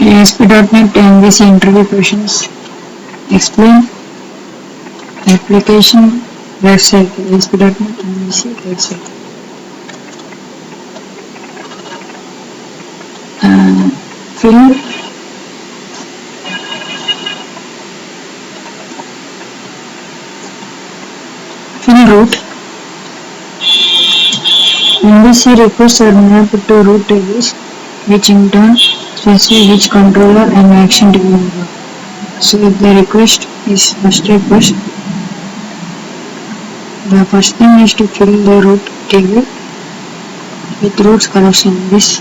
ASP.NET MVC interview questions. Explain application website. ASP.NET MVC website. Fill root. MVC requests are mapped to root tables, which in turn specify which controller and action to be involved. So if the request is first request, the first thing is to fill the root table with roots collection. This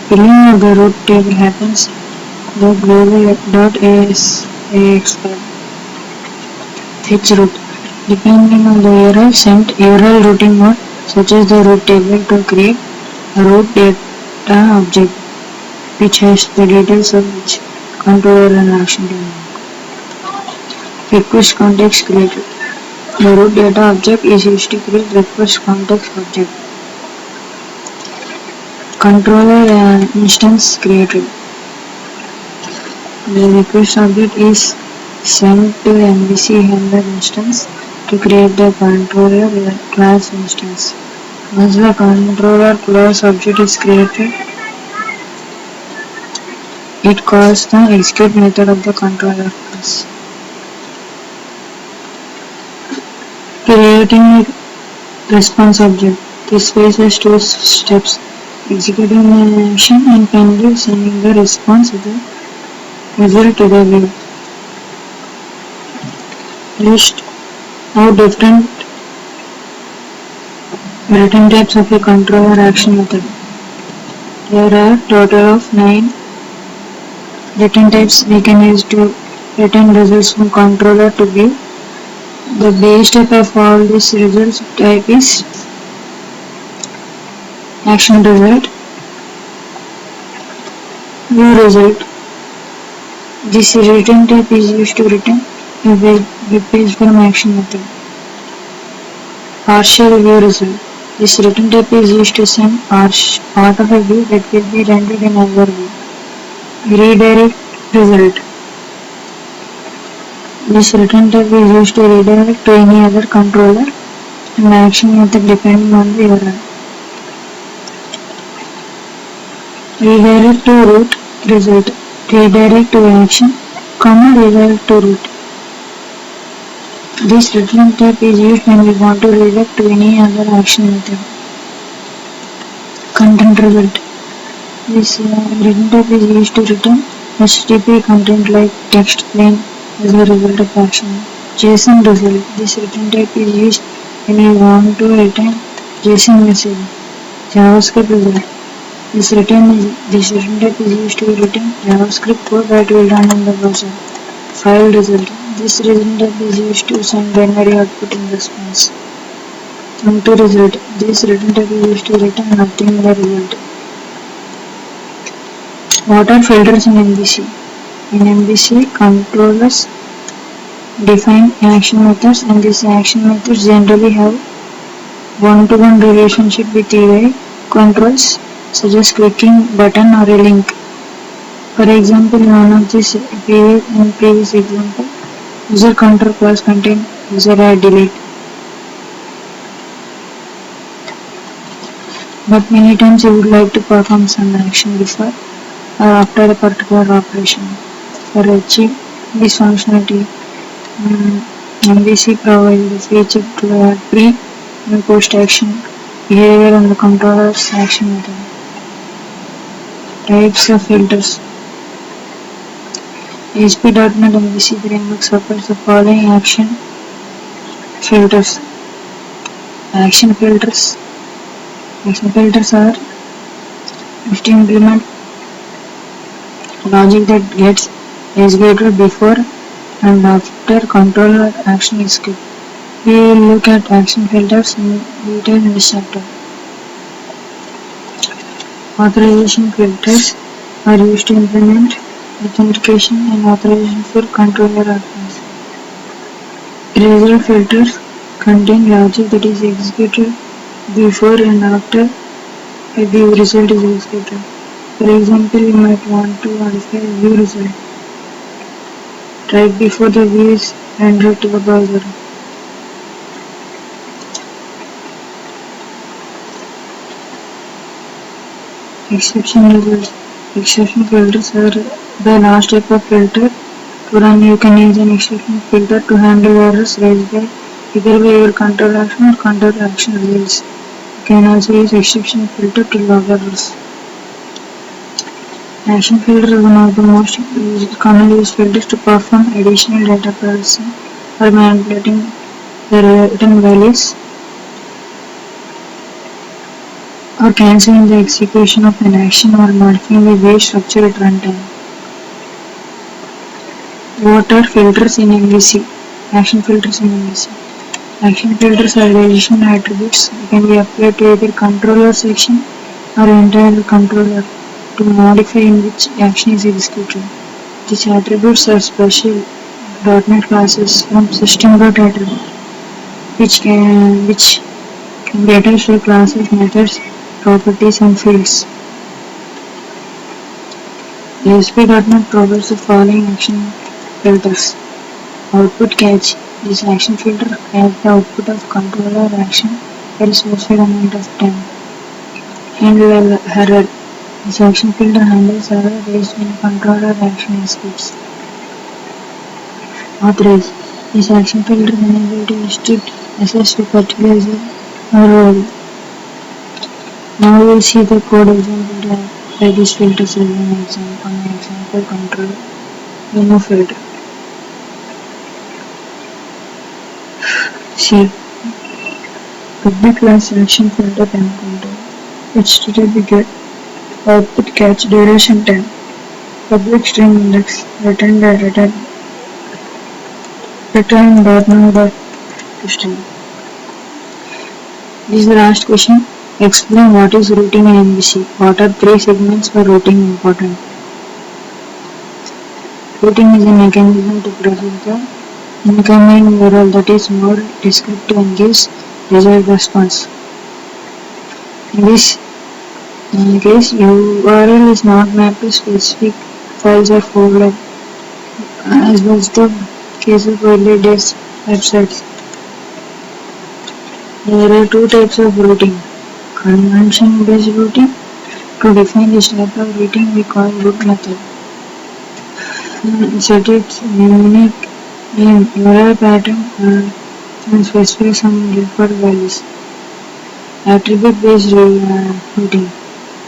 filling of the root table happens the global.asax fetch root. Depending on the URL sent, URL routing mode searches the root table to create a root data object which has the details of each controller and action table. Request context created. The root data object is used to create request context object. Controller instance created. The request object is sent to MVC handler instance to create the controller class instance. Once the controller class object is created, it calls the execute method of the controller class. Creating a response object. This faces two steps: executing an action and finally sending the response with the result to the view. List out different return types of a controller action method. There are total of 9 return types we can use to return results from controller to view. The base type of all these results type is action result, view result. This return type is used to return a web page from action method. Partial view result. This return type is used to send part of a view that will be rendered in another view. Redirect result. This return type is used to redirect to any other controller and action method depending on the URL. Redirect to root result. Redirect to action, redirect to root. This return type is used when we want to redirect to any other action method. Content result. This return type is used to return HTTP content like text plain as a result of action. JSON result. This return type is used when we want to return JSON message. JavaScript result. This return type is used to return JavaScript code that will run in the browser. File result. This return type is used to send binary output in response. Empty result. This return type is used to return nothing in the result. What are filters in MVC? In MVC, controllers define action methods, and these action methods generally have one-to-one relationship with UI controls such as clicking button or a link. For example, in one of these previous example, user control class contain user add delete. But many times you would like to perform some action before or after a particular operation. For achieve this functionality, MVC provides the feature to add pre and post action behavior on the controller's action method. Types of filters. ASP.NET MVC framework supports the following action filters. Action filters. Action filters are used to implement logic that gets executed before and after controller action is skipped. We will look at action filters in detail in this chapter. Authorization filters are used to implement authentication and authorization for controller actions. Result filters contain logic that is executed before and after a view result is executed. For example, you might want to modify a view result right before the view is rendered to the browser. Exception results. Exception filters are the last type of filter to run. You can use an exception filter to handle errors raised by either by your control action or control action results. You can also use exception filter to log errors. Action filter is one of the most commonly used filters to perform additional data processing or manipulating the return values or cancelling the execution of an action or modifying the way structure at runtime. What are filters in MVC? Action filters in MVC. Action filters are additional attributes that can be applied to either controller section or entire controller to modify in which action is executed. These attributes are special .NET classes from system.attribute which can be attached to classes, methods, properties and fields. ASP.NET provides the following action filters. Output catch. This action filter catches the output of controller action for a specified amount of time. Handle error. This action filter handles error raised when a controller action executes. Authorize. This action filter enables to restrict access to particular user or role. Now we will see the code example by this filters as an example control remove filter. See public class action filter time control. HTTP get output catch duration time. Public string index return .now.string. This is the last question. Explain what is routing in MVC. What are three segments for routing important? Routing is a mechanism to process the incoming URL that is more descriptive and gives desired response. In this case, URL is not mapped to specific files or folder, as was the case of earlier days websites. There are two types of routing. Convention-based routing. To define this type of routing, we call route method. Set its unique name, URL pattern, and specify some default values. Attribute-based routing.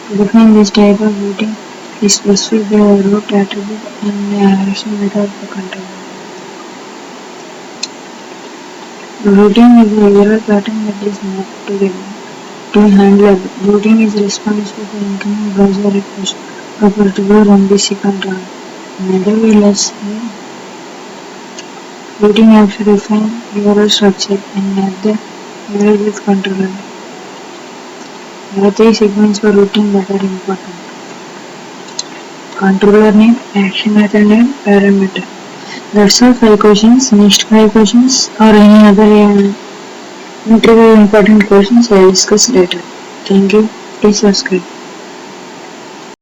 To define this type of routing, we specify the route attribute and the action method for control. Routing is a URL pattern that is mapped to a handler. Routing is responsible for incoming browser request for particular MVC control. Another way, let's say, routing helps to define URL structure and map the URL with controller. There are three segments for routing that are important. Controller name, action method name, parameter. That's all 5 questions. Next 5 questions or any other interview important questions I will discuss later. Thank you. Please subscribe.